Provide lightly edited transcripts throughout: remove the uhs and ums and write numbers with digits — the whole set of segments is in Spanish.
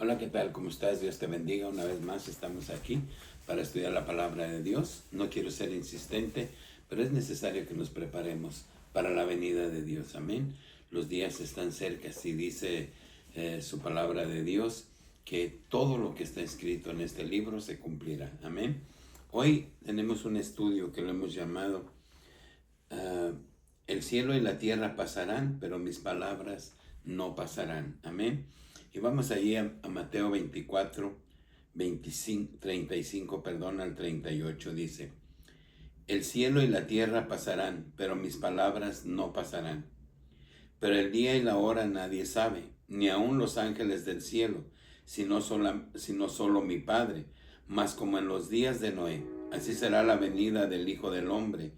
Hola, ¿qué tal? ¿Cómo estás? Dios te bendiga. Una vez más estamos aquí para estudiar la palabra de Dios. No quiero ser insistente, pero es necesario que nos preparemos para la venida de Dios. Amén. Los días están cerca, y dice su palabra de Dios que todo lo que está escrito en este libro se cumplirá. Amén. Hoy tenemos un estudio que lo hemos llamado el cielo y la tierra pasarán, pero mis palabras no pasarán. Amén. Y vamos allí a Mateo 24, 35, al 38. Dice: el cielo y la tierra pasarán, pero mis palabras no pasarán. Pero el día y la hora nadie sabe, ni aun los ángeles del cielo, sino solo mi Padre. Mas como en los días de Noé, así será la venida del Hijo del Hombre.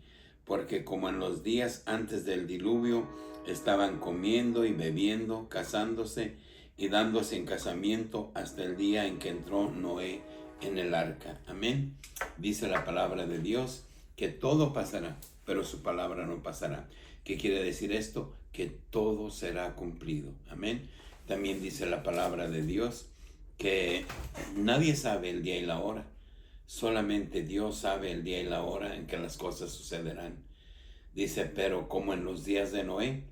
Porque como en los días antes del diluvio, estaban comiendo y bebiendo, casándose y dándose en casamiento hasta el día en que entró Noé en el arca. Amén. Dice la palabra de Dios que todo pasará, pero su palabra no pasará. ¿Qué quiere decir esto? Que todo será cumplido. Amén. También dice la palabra de Dios que nadie sabe el día y la hora. Solamente Dios sabe el día y la hora en que las cosas sucederán. Dice, pero como en los días de Noé,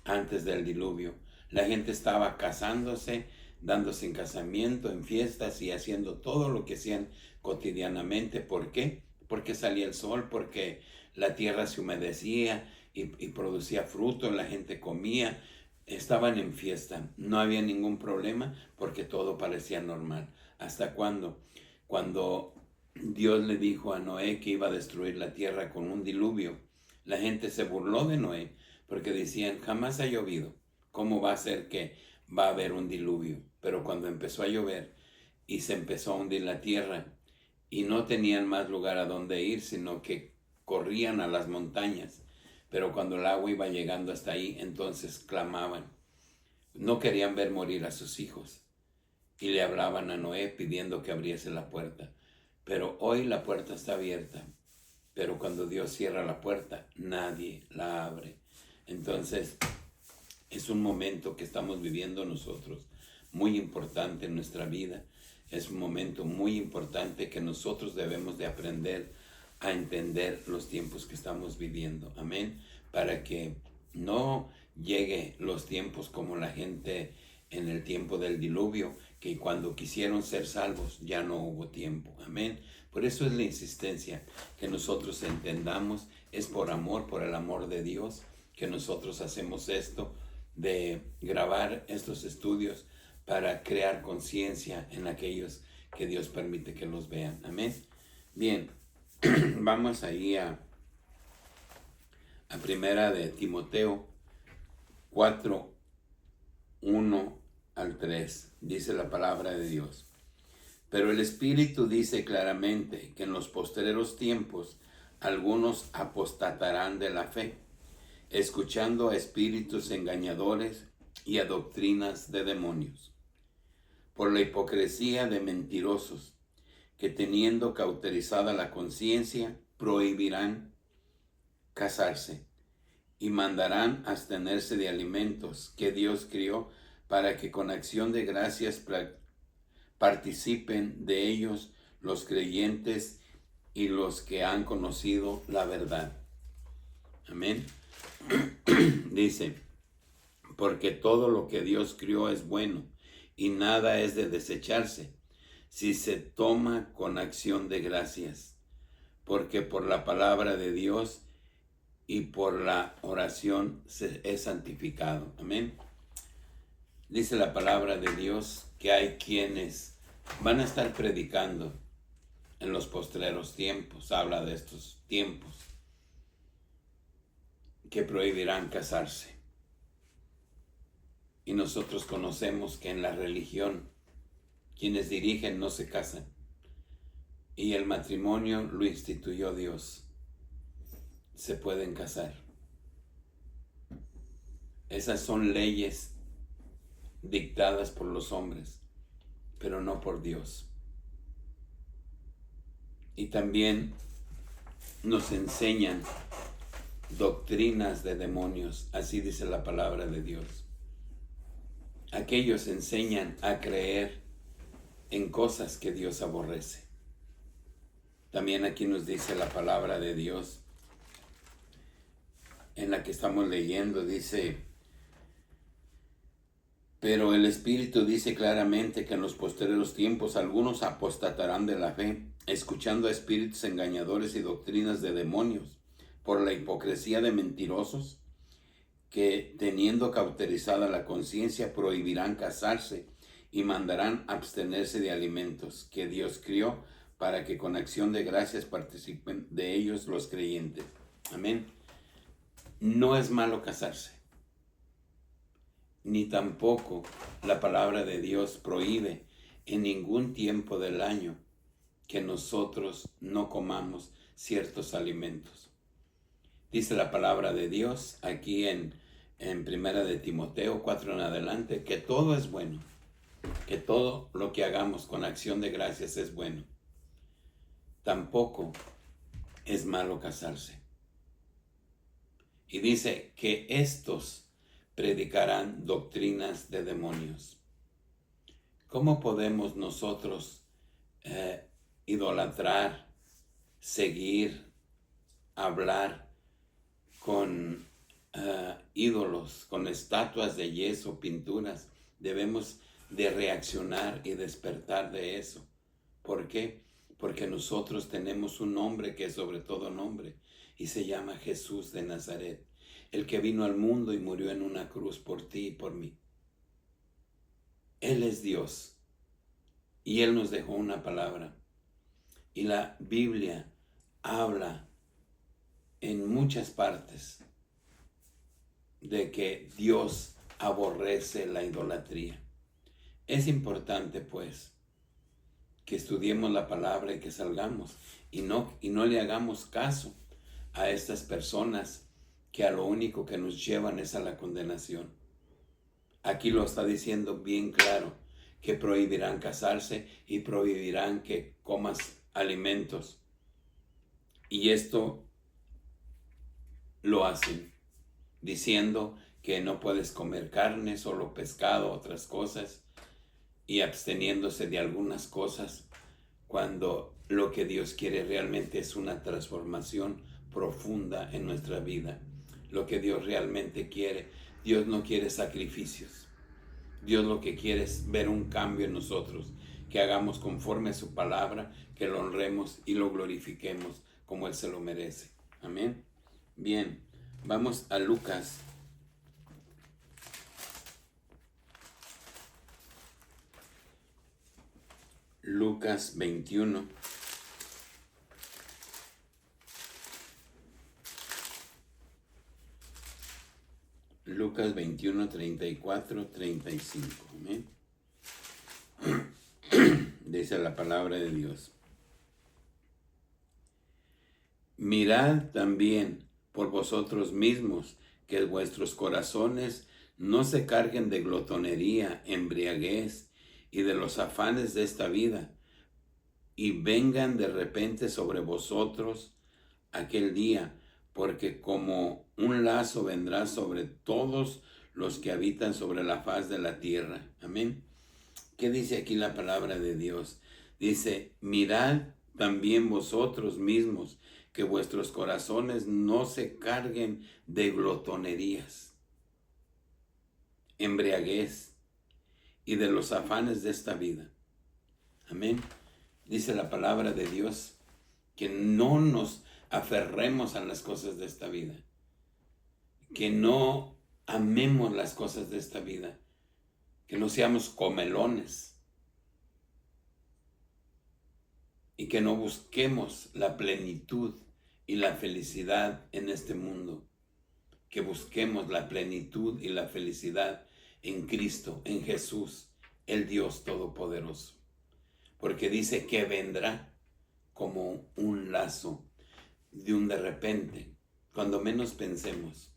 antes del diluvio, la gente estaba casándose, dándose en casamiento, en fiestas y haciendo todo lo que hacían cotidianamente. ¿Por qué? Porque salía el sol, porque la tierra se humedecía y producía fruto, la gente comía, estaban en fiesta, no había ningún problema porque todo parecía normal. ¿Hasta cuándo? Cuando Dios le dijo a Noé que iba a destruir la tierra con un diluvio, la gente se burló de Noé porque decían, jamás ha llovido, ¿cómo va a ser que va a haber un diluvio? Pero cuando empezó a llover y se empezó a hundir la tierra y no tenían más lugar a donde ir, sino que corrían a las montañas, pero cuando el agua iba llegando hasta ahí, entonces clamaban. No querían ver morir a sus hijos y le hablaban a Noé pidiendo que abriese la puerta. Pero hoy la puerta está abierta, pero cuando Dios cierra la puerta, nadie la abre. Entonces, es un momento que estamos viviendo nosotros, muy importante en nuestra vida. Es un momento muy importante que nosotros debemos de aprender a entender los tiempos que estamos viviendo. Amén. Para que no llegue los tiempos como la gente en el tiempo del diluvio, que cuando quisieron ser salvos ya no hubo tiempo. Amén. Por eso es la insistencia que nosotros entendamos, es por amor, por el amor de Dios, que nosotros hacemos esto, de grabar estos estudios para crear conciencia en aquellos que Dios permite que los vean. Amén. Bien, vamos ahí a primera de Timoteo 4, 1 al 3. Dice la palabra de Dios. Pero el Espíritu dice claramente que en los postreros tiempos algunos apostatarán de la fe, escuchando a espíritus engañadores y a doctrinas de demonios, por la hipocresía de mentirosos, que teniendo cauterizada la conciencia, prohibirán casarse y mandarán abstenerse de alimentos que Dios crió para que con acción de gracias participen de ellos los creyentes y los que han conocido la verdad. Amén. Dice, porque todo lo que Dios crió es bueno y nada es de desecharse si se toma con acción de gracias, porque por la palabra de Dios y por la oración se es santificado. Amén. Dice la palabra de Dios que hay quienes van a estar predicando en los postreros tiempos. Habla de estos tiempos que prohibirán casarse. Y nosotros conocemos que en la religión quienes dirigen no se casan. Y el matrimonio lo instituyó Dios. Se pueden casar. Esas son leyes dictadas por los hombres, pero no por Dios. Y también nos enseñan doctrinas de demonios, así dice la palabra de Dios. aquellos enseñan a creer en cosas que Dios aborrece. También aquí nos dice la palabra de Dios en la que estamos leyendo, dice: pero el Espíritu dice claramente que en los postreros tiempos algunos apostatarán de la fe, escuchando a espíritus engañadores y doctrinas de demonios, por la hipocresía de mentirosos, que teniendo cauterizada la conciencia prohibirán casarse y mandarán abstenerse de alimentos que Dios crió, para que con acción de gracias participen de ellos los creyentes. Amén. No es malo casarse, ni tampoco la palabra de Dios prohíbe en ningún tiempo del año que nosotros no comamos ciertos alimentos. Dice la palabra de Dios aquí en Primera de Timoteo 4 en adelante, que todo es bueno, que todo lo que hagamos con acción de gracias es bueno. Tampoco es malo casarse. Y dice que estos predicarán doctrinas de demonios. ¿Cómo podemos nosotros idolatrar, seguir, hablar con ídolos, con estatuas de yeso, pinturas? Debemos de reaccionar y despertar de eso. ¿Por qué? Porque nosotros tenemos un nombre que es sobre todo nombre y se llama Jesús de Nazaret, el que vino al mundo y murió en una cruz por ti y por mí. Él es Dios y Él nos dejó una palabra. Y la Biblia habla en muchas partes de que Dios aborrece la idolatría. Es importante, pues, que estudiemos la palabra y que salgamos y no le hagamos caso a estas personas que a lo único que nos llevan es a la condenación. Aquí lo está diciendo bien claro, que prohibirán casarse y prohibirán que comas alimentos. Y esto lo hacen diciendo que no puedes comer carne, solo pescado, otras cosas, y absteniéndose de algunas cosas, cuando lo que Dios quiere realmente es una transformación profunda en nuestra vida. Lo que Dios realmente quiere, Dios no quiere sacrificios. Dios lo que quiere es ver un cambio en nosotros, que hagamos conforme a su palabra, que lo honremos y lo glorifiquemos como Él se lo merece. Amén. Bien, vamos a Lucas. Lucas 21. Lucas 21, 34, 35. Amén. Dice la palabra de Dios: mirad también por vosotros mismos que vuestros corazones no se carguen de glotonería, embriaguez y de los afanes de esta vida, y vengan de repente sobre vosotros aquel día, porque como un lazo vendrá sobre todos los que habitan sobre la faz de la tierra. Amén. ¿Qué dice aquí la palabra de Dios? Dice: mirad también vosotros mismos que vuestros corazones no se carguen de glotonerías, embriaguez y de los afanes de esta vida. Amén. Dice la palabra de Dios que no nos aferremos a las cosas de esta vida, que no amemos las cosas de esta vida, que no seamos comelones y que no busquemos la plenitud y la felicidad en este mundo, que busquemos la plenitud y la felicidad en Cristo, en Jesús, el Dios Todopoderoso, porque dice que vendrá como un lazo de repente, cuando menos pensemos.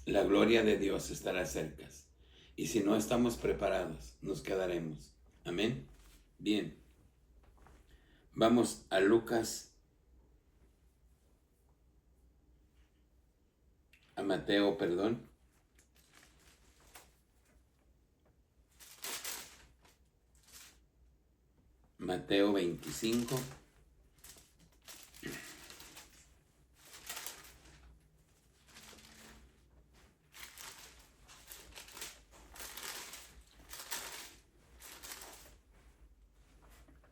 La gloria de Dios estará cerca, y si no estamos preparados, nos quedaremos. Amén. Bien, vamos a Mateo, perdón. Mateo 25.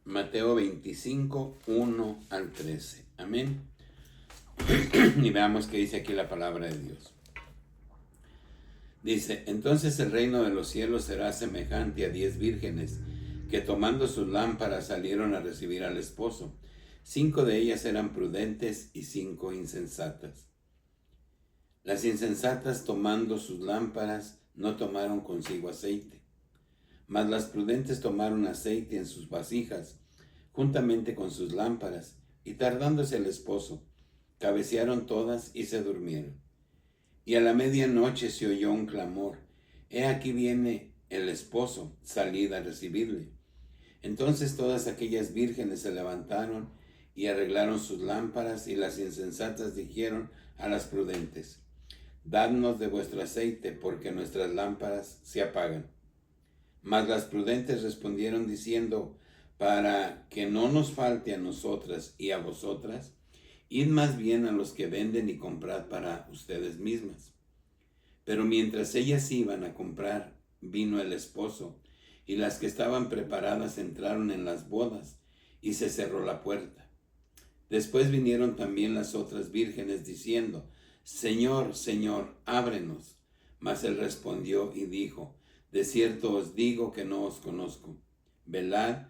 Mateo 25, 1 al 13. Amén. Y veamos qué dice aquí la palabra de Dios. Dice, entonces el reino de los cielos será semejante a 10 vírgenes que tomando sus lámparas salieron a recibir al esposo. 5 de ellas eran prudentes y 5 insensatas. Las insensatas tomando sus lámparas no tomaron consigo aceite, mas las prudentes tomaron aceite en sus vasijas juntamente con sus lámparas, y tardándose el esposo, cabecearon todas y se durmieron. Y a la medianoche se oyó un clamor: he aquí viene el esposo, salid a recibirle. Entonces todas aquellas vírgenes se levantaron y arreglaron sus lámparas, y las insensatas dijeron a las prudentes: dadnos de vuestro aceite, porque nuestras lámparas se apagan. Mas las prudentes respondieron diciendo: para que no nos falte a nosotras y a vosotras, id más bien a los que venden y comprad para ustedes mismas. Pero mientras ellas iban a comprar, vino el esposo, y las que estaban preparadas entraron en las bodas, y se cerró la puerta. Después vinieron también las otras vírgenes diciendo: Señor, Señor, ábrenos. Mas él respondió y dijo: de cierto os digo que no os conozco. Velad,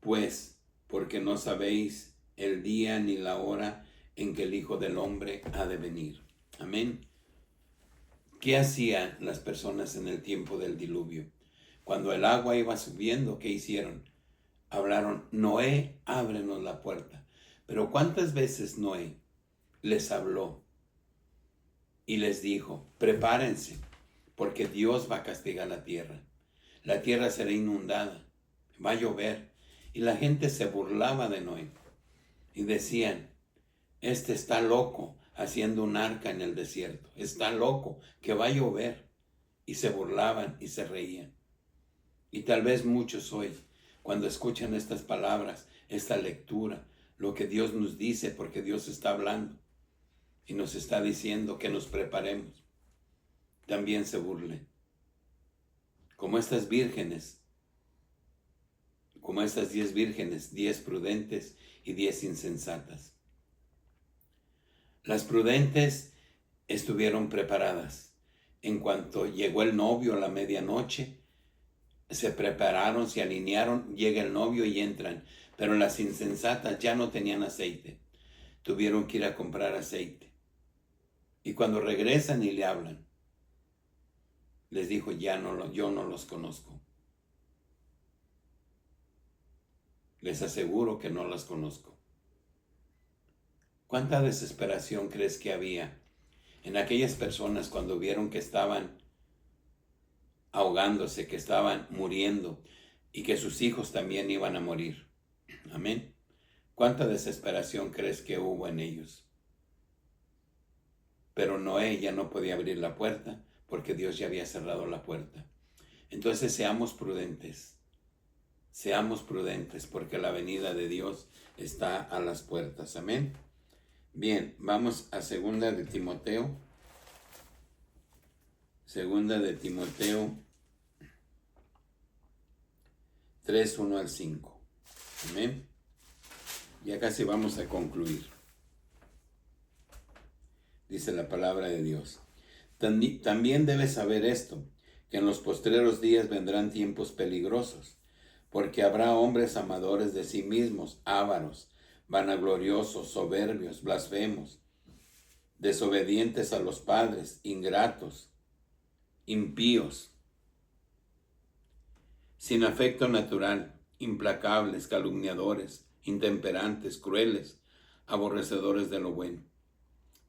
pues, porque no sabéis el día ni la hora en que el Hijo del Hombre ha de venir. Amén. ¿Qué hacían las personas en el tiempo del diluvio? Cuando el agua iba subiendo, ¿qué hicieron? Hablaron: Noé, ábrenos la puerta. Pero ¿cuántas veces Noé les habló y les dijo: prepárense, porque Dios va a castigar la tierra? La tierra será inundada, va a llover. Y la gente se burlaba de Noé y decían: este está loco haciendo un arca en el desierto, está loco, que va a llover. Y se burlaban y se reían. Y tal vez muchos hoy, cuando escuchan estas palabras, esta lectura, lo que Dios nos dice, porque Dios está hablando y nos está diciendo que nos preparemos, también se burlen. Como estas vírgenes, como estas 10 vírgenes, 10 prudentes y 10 insensatas. Las prudentes estuvieron preparadas. En cuanto llegó el novio a la medianoche, se prepararon, se alinearon, llega el novio y entran. Pero las insensatas ya no tenían aceite. Tuvieron que ir a comprar aceite. Y cuando regresan y le hablan, les dijo: yo no los conozco. Les aseguro que no las conozco. ¿Cuánta desesperación crees que había en aquellas personas cuando vieron que estaban ahogándose, que estaban muriendo y que sus hijos también iban a morir? Amén. ¿Cuánta desesperación crees que hubo en ellos? Pero Noé ya no podía abrir la puerta porque Dios ya había cerrado la puerta. Entonces seamos prudentes. Seamos prudentes porque la venida de Dios está a las puertas. Amén. Bien, vamos a segunda de Timoteo. Segunda de Timoteo 3, 1 al 5. Amén. Ya casi vamos a concluir. Dice la palabra de Dios: también debes saber esto, que en los postreros días vendrán tiempos peligrosos, porque habrá hombres amadores de sí mismos, ávaros, vanagloriosos, soberbios, blasfemos, desobedientes a los padres, ingratos, impíos, sin afecto natural, implacables, calumniadores, intemperantes, crueles, aborrecedores de lo bueno,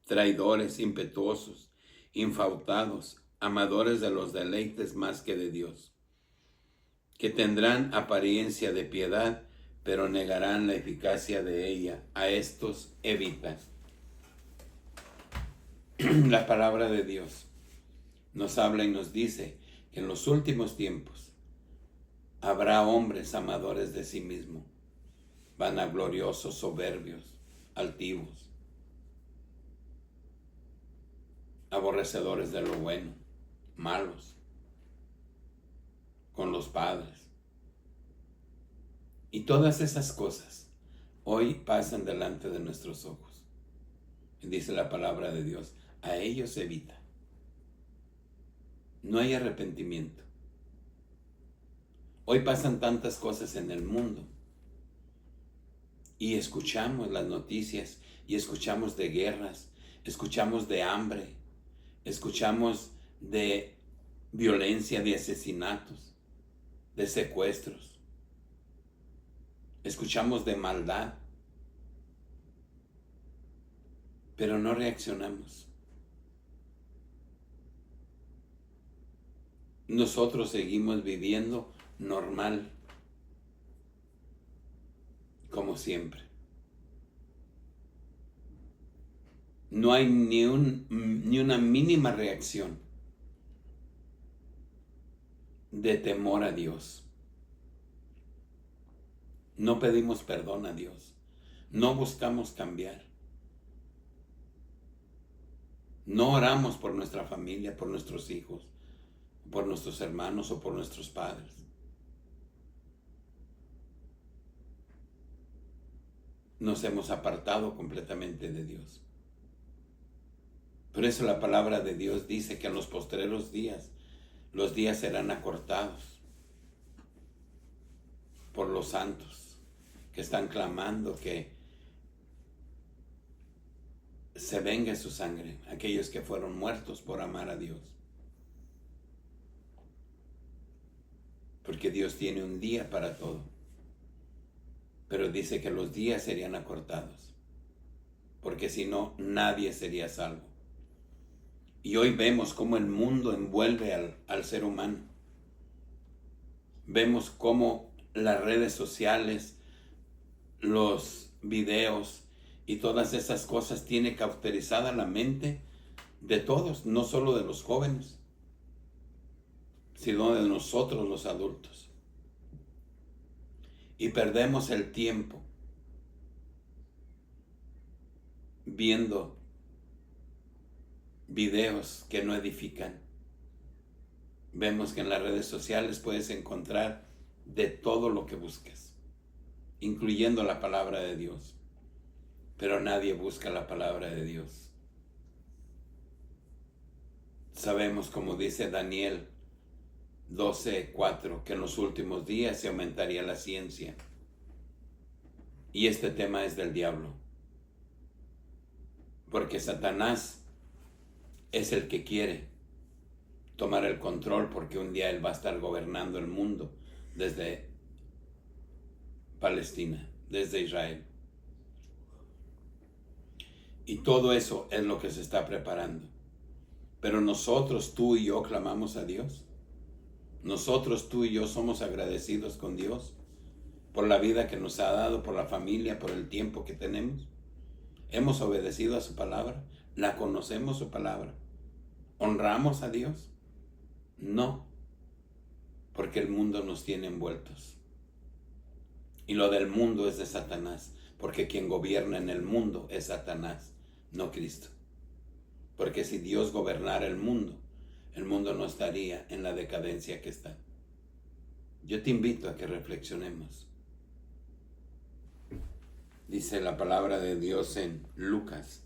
traidores, impetuosos, infautados, amadores de los deleites más que de Dios, que tendrán apariencia de piedad, pero negarán la eficacia de ella. A estos evita. La palabra de Dios nos habla y nos dice que en los últimos tiempos habrá hombres amadores de sí mismos. vanagloriosos, soberbios, altivos, aborrecedores de lo bueno, malos con los padres. Y todas esas cosas hoy pasan delante de nuestros ojos. Y dice la palabra de Dios, a ellos evita. No hay arrepentimiento. Hoy pasan tantas cosas en el mundo y escuchamos las noticias y escuchamos de guerras, escuchamos de hambre, escuchamos de violencia, de asesinatos, de secuestros, escuchamos de maldad, pero no reaccionamos. Nosotros seguimos viviendo normal, como siempre. No hay ni una mínima reacción de temor a Dios. No pedimos perdón a Dios. No buscamos cambiar. No oramos por nuestra familia, por nuestros hijos, por nuestros hermanos o por nuestros padres. Nos hemos apartado completamente de Dios. Por eso la palabra de Dios dice que en los postreros días, los días serán acortados por los santos que están clamando que se vengue su sangre, aquellos que fueron muertos por amar a Dios. Porque Dios tiene un día para todo. Pero dice que los días serían acortados. Porque si no, nadie sería salvo. Y hoy vemos cómo el mundo envuelve al ser humano. Vemos cómo las redes sociales, los videos y todas esas cosas tienen cauterizada la mente de todos, no solo de los jóvenes, sino de nosotros los adultos. Y perdemos el tiempo viendo videos que no edifican. Vemos que en las redes sociales puedes encontrar de todo lo que busques, incluyendo la palabra de Dios. Pero nadie busca la palabra de Dios. Sabemos, como dice Daniel 12:4, que en los últimos días se aumentaría la ciencia. Y este tema es del diablo. Porque Satanás es el que quiere tomar el control, porque un día él va a estar gobernando el mundo desde Palestina, desde Israel. Y todo eso es lo que se está preparando. Pero nosotros, tú y yo, clamamos a Dios. Nosotros, tú y yo, somos agradecidos con Dios por la vida que nos ha dado, por la familia, por el tiempo que tenemos. Hemos obedecido a su palabra. La conocemos su palabra. ¿Honramos a Dios? No, porque el mundo nos tiene envueltos. Y lo del mundo es de Satanás, porque quien gobierna en el mundo es Satanás, no Cristo. Porque si Dios gobernara el mundo no estaría en la decadencia que está. Yo te invito a que reflexionemos. Dice la palabra de Dios en Lucas.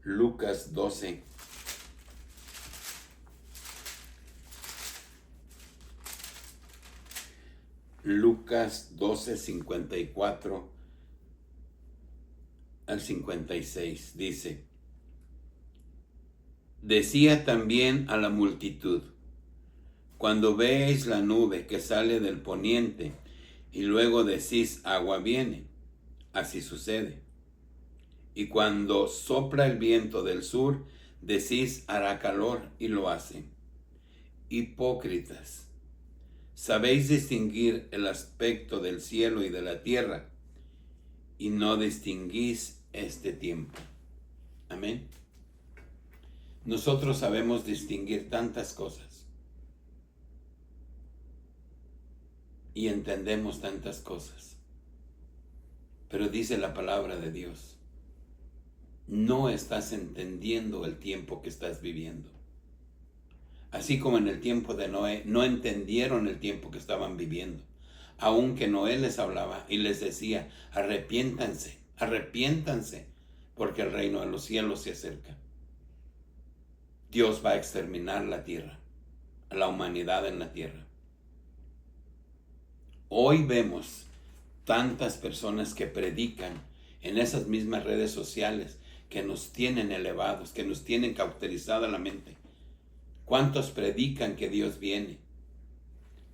Lucas 12. Lucas 12, 54 al 56 dice: decía también a la multitud: cuando veáis la nube que sale del poniente y luego decís agua viene, así sucede. Y cuando sopla el viento del sur, decís hará calor y lo hace. Hipócritas, sabéis distinguir el aspecto del cielo y de la tierra, y no distinguís este tiempo. Amén. Nosotros sabemos distinguir tantas cosas y entendemos tantas cosas, pero dice la palabra de Dios, no estás entendiendo el tiempo que estás viviendo. Así como en el tiempo de Noé, no entendieron el tiempo que estaban viviendo. Aunque Noé les hablaba y les decía, arrepiéntanse, arrepiéntanse, porque el reino de los cielos se acerca. Dios va a exterminar la tierra, a la humanidad en la tierra. Hoy vemos tantas personas que predican en esas mismas redes sociales que nos tienen elevados, que nos tienen cauterizada la mente. ¿Cuántos predican que Dios viene?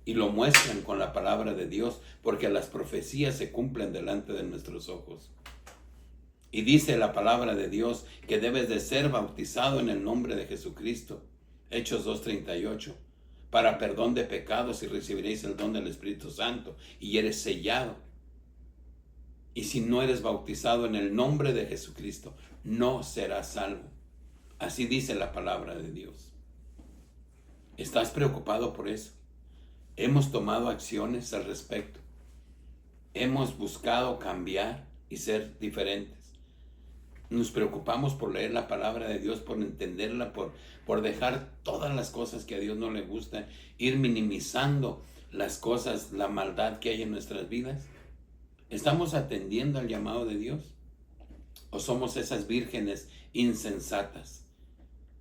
Y lo muestran con la palabra de Dios, porque las profecías se cumplen delante de nuestros ojos. Y dice la palabra de Dios que debes de ser bautizado en el nombre de Jesucristo. Hechos 2:38. Para perdón de pecados y recibiréis el don del Espíritu Santo. Y eres sellado. Y si no eres bautizado en el nombre de Jesucristo, no serás salvo. Así dice la palabra de Dios. ¿Estás preocupado por eso? Hemos tomado acciones al respecto. Hemos buscado cambiar y ser diferentes. Nos preocupamos por leer la palabra de Dios, por entenderla, por dejar todas las cosas que a Dios no le gustan, ir minimizando las cosas, la maldad que hay en nuestras vidas. ¿Estamos atendiendo al llamado de Dios? ¿O somos esas vírgenes insensatas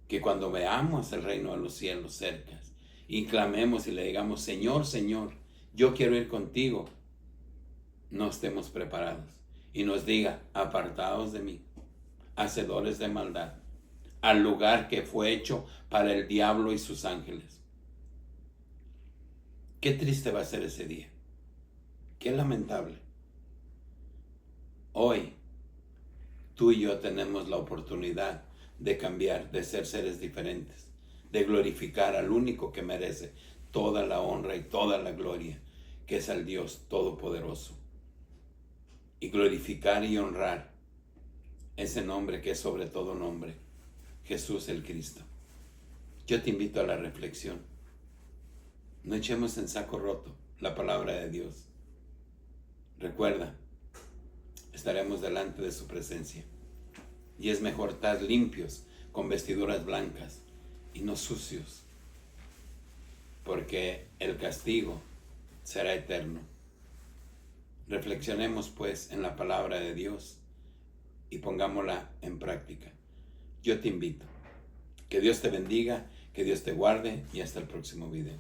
que cuando veamos el reino de los cielos cerca y clamemos y le digamos, Señor, Señor, yo quiero ir contigo, no estemos preparados y nos diga, apartaos de mí, hacedores de maldad, al lugar que fue hecho para el diablo y sus ángeles? Qué triste va a ser ese día, qué lamentable. Hoy, tú y yo tenemos la oportunidad de cambiar, de ser seres diferentes, de glorificar al único que merece toda la honra y toda la gloria, que es al Dios Todopoderoso. Y glorificar y honrar ese nombre que es sobre todo nombre, Jesús el Cristo. Yo te invito a la reflexión. No echemos en saco roto la palabra de Dios. Recuerda, estaremos delante de su presencia. Y es mejor estar limpios con vestiduras blancas y no sucios, porque el castigo será eterno. Reflexionemos pues en la palabra de Dios y pongámosla en práctica. Yo te invito. Que Dios te bendiga, que Dios te guarde y hasta el próximo video.